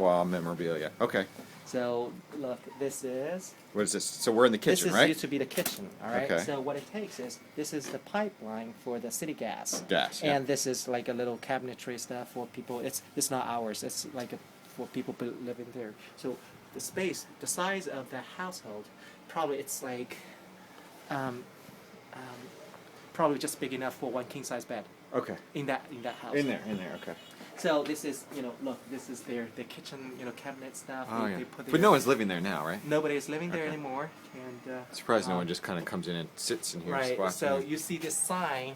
wall memorabilia. Okay. So look, this is. What is this? So we're in the kitchen, this right? used to be the kitchen, all right? Okay. So what it takes is, this is the pipeline for the city gas. Gas, yeah. And this is like a little cabinetry stuff for people. It's not ours. It's like for people living there. So the space, the size of the household, probably it's like, probably just big enough for one king size bed. Okay. In that house. In there, okay. So this is, look, this is the kitchen, cabinet stuff. Oh, yeah. They put But no one's living there now, right? Nobody is living there anymore, and Surprised no one just kind of comes in and sits in here. right. Squats So in here. you see this sign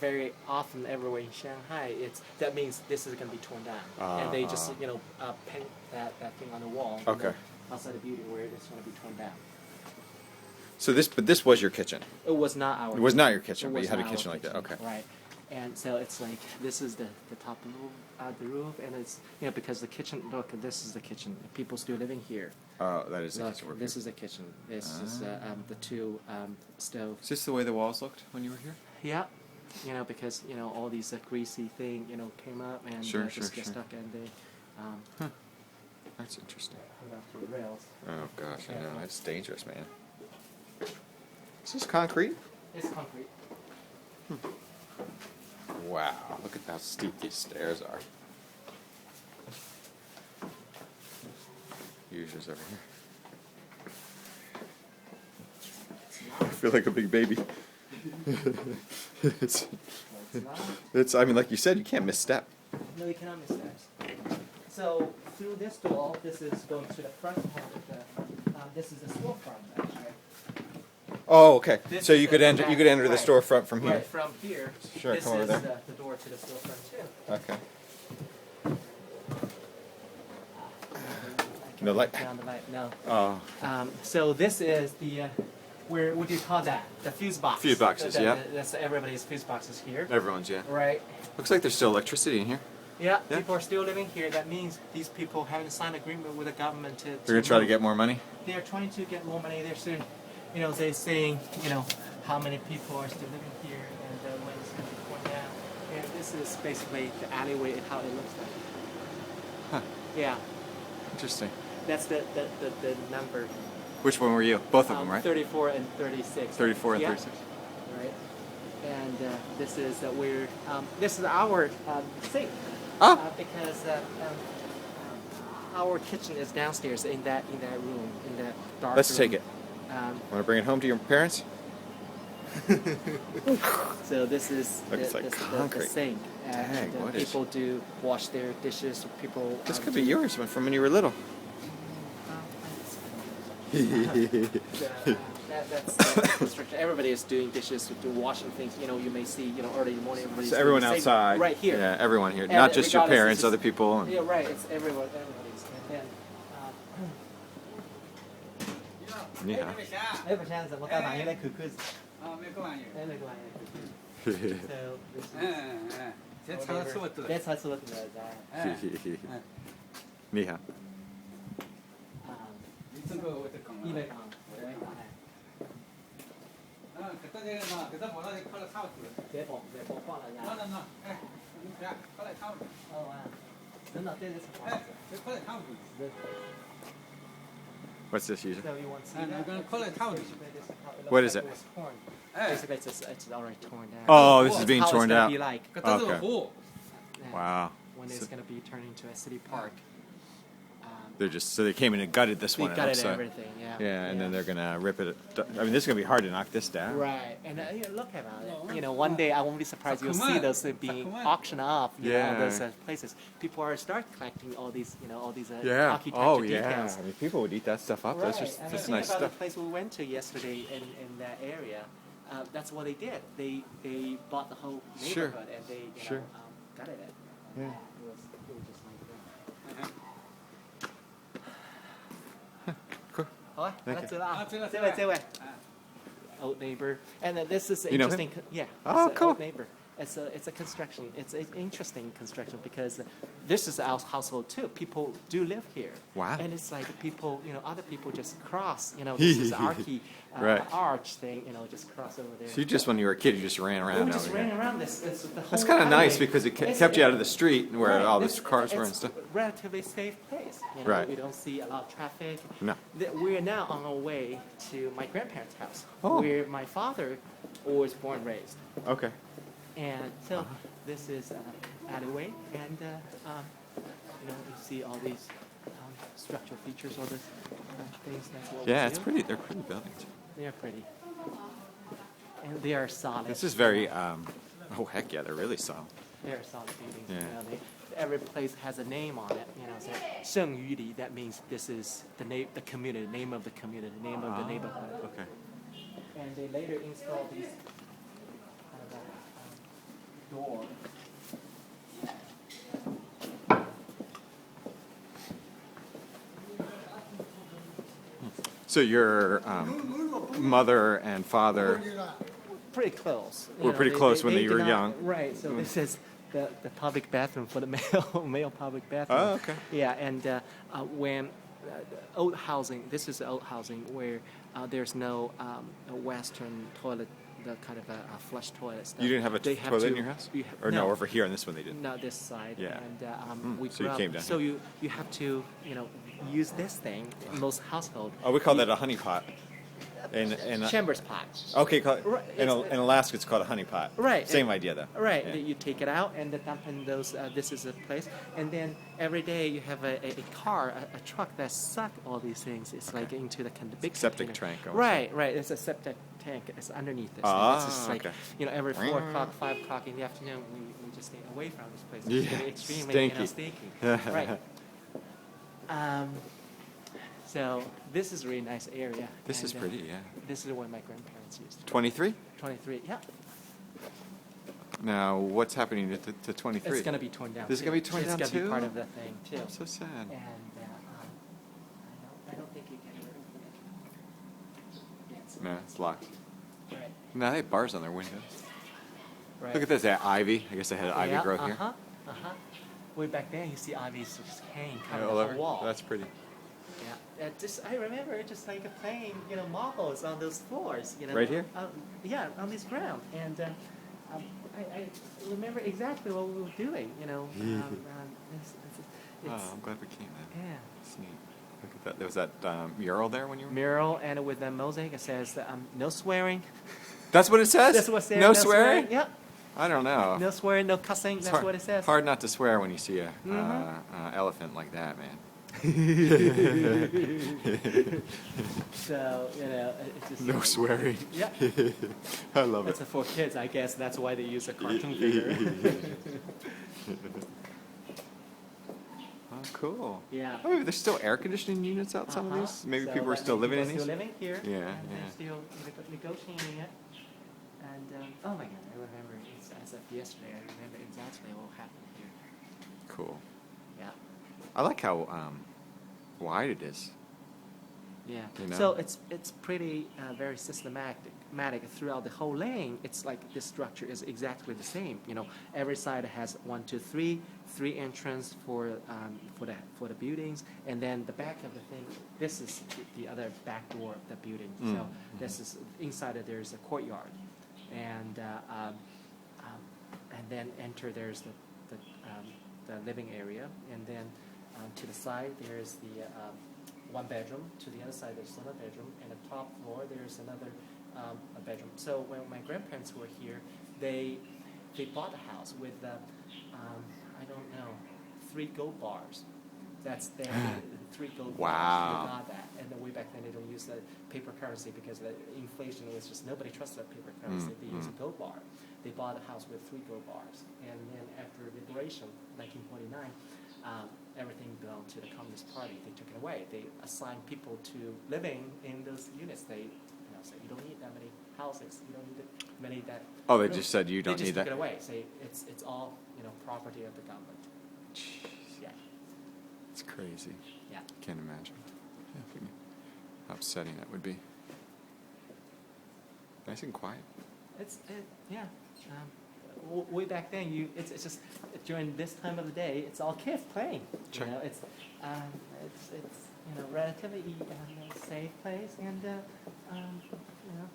very often everywhere in Shanghai. That means this is going to be torn down, and they just paint that thing on the wall. Okay. Outside the beauty where it's going to be torn down. So this was your kitchen. It was not our. It was not your kitchen, It but you was had a not kitchen our like that. Okay. Right. And so it's like, this is the top of the roof, and it's, because the kitchen, look, this is the kitchen. People still living here. Oh, that is the Look, kitchen. this is the kitchen. This is the two stoves. Is this the way the walls looked when you were here? Yeah. Because, all these greasy thing, came up and just get stuck, and they, That's interesting. the rails. Oh gosh, I know. That's dangerous, man. Is this concrete? It's concrete. Wow, look at how steep these stairs are. Youjia's over here. I feel like a big baby. it's, I mean, like you said, you can't misstep. No, you cannot miss that. So through this door, this is going to the front part of the. This is the storefront, actually. Oh, okay. This So is you could the enter. You could enter the right. storefront from here. Right from here. Sure, This come over is there. the door to the storefront too. Okay. No light. Down the light. No. Oh. So this is the. Where would you call that? The fuse box. Fuse boxes, yeah. That's everybody's fuse boxes here. Everyone's, yeah. Right. Looks like there's still electricity in here. Yeah, Yeah. people are still living here. That means these people haven't signed an agreement with the government to. They're gonna try to move. get more money. They are trying to get more money. They're saying, they're saying, how many people are still living here and when it's going to be torn down. And this is basically the alleyway and how it looks like. Huh. Yeah, Interesting. that's the number. Which one were you? Both of them, right? 34 and 36. 34 and Yeah. 36. Right. And this is this is our sink. Because our kitchen is downstairs in that room, in that dark Let's room. take it. Want to bring it home to your parents? So this is Looks like the concrete. sink. And Dang, what is- people do wash their dishes. People. This could be yours from when you were little. That's construction. Everybody is doing dishes, washing things. You may see, early in the morning. Everybody's So everyone doing the same- outside. right here. Yeah, everyone here. And Not just your regardless, parents, it's other just- people. And Yeah, right. It's everyone. Everybody's. And then. 你好。哎，不是，我刚才有点口渴。啊，没个玩意儿。哎，那个玩意儿。So this is. 这尝试我得。这尝试我得的。你好。你这个我得讲了。100港，100港。搿搭这个嘛，搿搭跑到这靠了差不多了。别放了呀。喏，哎，你看，靠了差不多。哦啊，真的，这是什么？哎，这靠了差不多。 What's this, Youjia? So you want to see And that? I'm gonna call it how. What is it? was torn. Eh. Basically, it's already torn down. Oh, this is That's being how torn it's gonna out. Be like, 搿搭是 Okay. 个湖。 Wow. when it's going to be turned into a city park. They came in and gutted this They one. gutted so- everything, yeah. Yeah, and then they're gonna rip it. I mean, this is gonna be hard to knock this down. Right, and look about it. One day I won't be surprised you'll see those being auctioned off. Yeah. Those places. People are start collecting all these, all these Yeah. architecture Oh, yeah. details. I mean, people would eat that stuff up. Right. That's just and that's think nice about stuff. the place we went to yesterday in that area. That's what they did. They bought the whole Sure. neighborhood and they Sure. gutted it. Yeah. It was just like that. Cool. 好啊， Thank 来 you. 走了啊，啊这位。Old neighbor, and this is You know him? interesting. Yeah, Oh, it's cool. Old neighbor. It's a construction. It's an interesting construction because this is our household too. People do live here. Wow. And it's like people, other people just cross. This is Right. arch thing. Just cross over there. So you just, when you were a kid, you just ran around. we just over ran here. around this. It's the whole That's kind of nice alleyway. because it It's- kept you out of the street where right, all this- these cars were and it's stuff. a relatively safe place. days. You know, Right. we don't see a lot of traffic. No. We are now on our way to my grandparents' house, Oh. where my father was born and raised. Okay. And so this is alleyway, and you know, you see all these structural features, all these things. That's what Yeah, we it's do. pretty. They're pretty buildings. They are pretty, and they are solid. This is very. Oh heck yeah, they're really solid. They are solid buildings. Yeah. You know, every place has a name on it. You know, so Sheng Yuli, that means this is the name, the community, name of the community, name of the neighborhood. Okay. And they later installed these kind of door. So your mother and father. Pretty close. You Were know, pretty close when they you were did not- young. Right. So this is the public bathroom for the male public bathroom. Oh, okay. Yeah, and when the old housing, this is old housing where there's no Western toilet, the kind of a flush toilet stuff. You didn't have a They have toilet to- in your house? you Or no, over here on this one they did. Not this side. Yeah. And we so grew you up. came down So here. you have to use this thing in most household. Oh, we call that a honey pot. In Chamber's pot. okay, Right, in it's- in Alaska it's called a honey pot. Right. Same idea though. Right, Yeah. you take it out and dump in those. This is a place, and then every day you have a car, a truck that suck all these things. It's like into the kind of big Septic container. tank almost. Right, right. It's a septic tank. It's underneath this. Ah, it's just like okay. every 4 o'clock, 5 o'clock in the afternoon, we just stay away from this place. It's Yeah, really extremely stinky. stinky. Right. So this is a really nice area. This is and, pretty, yeah. This is where my grandparents used to. 23? 23. Yeah. Now, what's happening to 23? It's going to be torn down. This is too. gonna be torn down It's going to too? be part of the thing too. I'm so sad. And I don't think you can open it. Yeah, it's No, it's locked. right. No, they have bars on their windows. Right. Look at this, that ivy. I guess they had ivy Yeah, growth here. Way back then, you see ivies just hanging kind Yeah, of all on over. the wall. That's pretty. Yeah. I remember just like playing, marbles on those floors. Right here? Yeah, on this ground. And I remember exactly what we were doing. Oh, I'm glad we came then. Yeah. It's neat. Look at that. There was that mural there when you were. Mural, and with the mosaic, it says no swearing. That's what it says. That's what's there. No swearing. Yep. I don't know. No swearing, no cussing. It's That's hard, what it says. Hard not to swear when you see a Mhm. elephant like that, man. So it's just No swearing. Yeah. I love It's it. for kids, I guess. That's why they use a cartoon figure. Oh, cool. Yeah. Oh, maybe there's still air conditioning units out some of these. Maybe So people are that still living in people these. Still living here. Yeah, And yeah. they're still negotiating it. And oh my God, I remember it's as of yesterday. I remember exactly what happened here. Cool. Yeah. I like how wide it is. Yeah. You know? So it's pretty very systematic throughout the whole lane. It's like this structure is exactly the same. Every side has 1, 2, 3 entrance for the buildings, and then the back of the thing. This is the other back door of the building. So this is inside it. There's a courtyard, and then enter there's the living area, and then to the side there's the 1 bedroom. To the other side, there's another bedroom, and the top floor there's another a bedroom. So when my grandparents were here, they bought a house with I don't know 3 gold bars. That's their 3 gold bars. Wow. They got that, and then way back then they don't use the paper currency because the inflation was just nobody trusted paper currency. They use a gold bar. They bought a house with 3 gold bars, and then after liberation, 1949. Everything belonged to the Communist Party. They took it away. They assigned people to living in those units. They said you don't need that many houses. You don't need many that. Oh, they just said you don't they need just that. took it away. Say it's all property of the government. Jeez, Yeah. it's crazy. Yeah. Can't imagine. How upsetting that would be. Nice and quiet. Yeah. Way back then, it's just during this time of the day, it's all kids playing. Sure. It's relatively safe place, and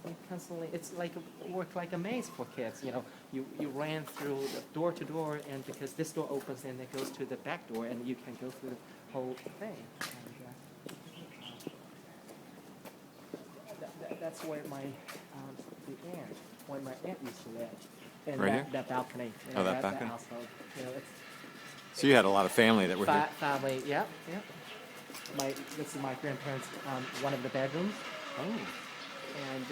they constantly it's like work like a maze for kids. You ran through the door to door, and because this door opens and it goes to the back door, and you can go through the whole thing. And, that's where my aunt used to live. And Right here? that balcony. Oh, that balcony? The household. It's So you had a lot of family that were here. family. Yeah. This is my grandparents. One of the bedrooms. Oh. And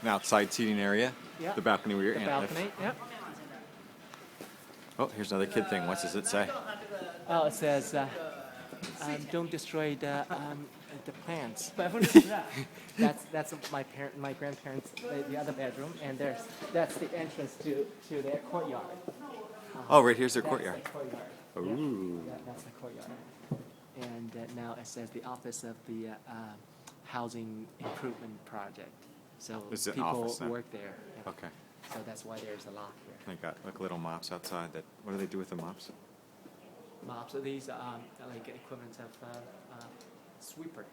An outside seating area. Yeah. The balcony where your the aunt lived. balcony. Yep. Oh, here's another kid thing. What does it say? Oh, it says, "Don't destroy the plants." That's my grandparents, the other bedroom, and that's the entrance to their courtyard. Oh, right here's their That's courtyard. the courtyard. Ooh. Yeah, that's the courtyard. And now it says the office of the housing improvement project. So It's an people office then? work there. Yeah. Okay. So that's why there's a lot here. They got like little mops outside. That. What do they do with the mops? Mops. So these are like equivalent of sweeper.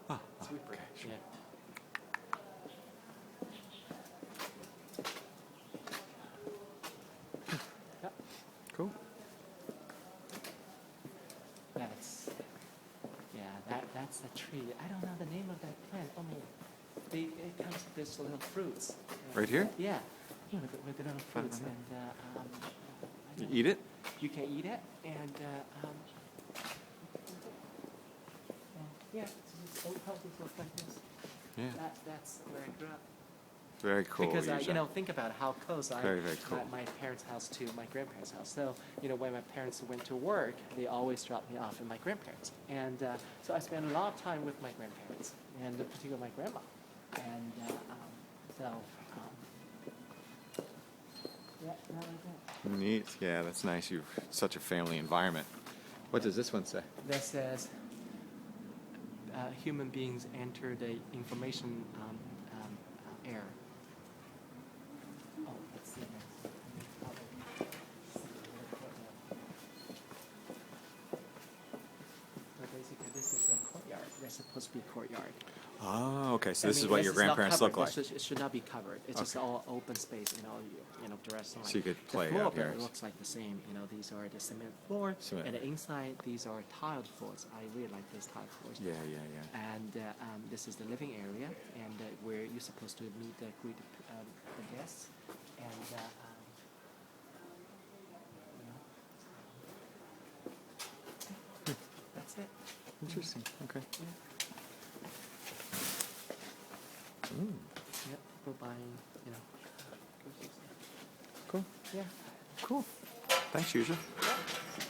Oh, Sweeper. okay, sure. Yeah. Yep. Cool. That's the tree. I don't know the name of that plant. Oh no, it comes with these little fruits. Right here? Yeah, with the little fruits, and You eat it? you can eat it, and yeah, it's old houses look like this. Yeah. That's where I grew up. Very cool. Because Youjia. think about how close Very, very cool. my parents' house to my grandparents' house. So when my parents went to work, they always dropped me off at my grandparents, and so I spent a lot of time with my grandparents, and particularly my grandma, and yeah, that was it. Neat. Yeah, that's nice. You've such a family environment. What does this one say? That says human beings enter the information era. Oh, let's see. So basically, this is a courtyard. There's supposed to be a courtyard. Oh, okay. So I this is mean, what this your is not grandparents look covered. like. It should not be covered. It's just Okay. all open space. The rest of So you could play the floor outdoors. looks like the same. These are the cement floor, Cement. and the inside these are tiled floors. I really like these tiled floors. Yeah. And this is the living area, and where you're supposed to greet the guests, and that's it. Interesting. Okay. Yeah. Ooh, Yep. People buying, cool. Yeah. Cool. Thanks, Youjia.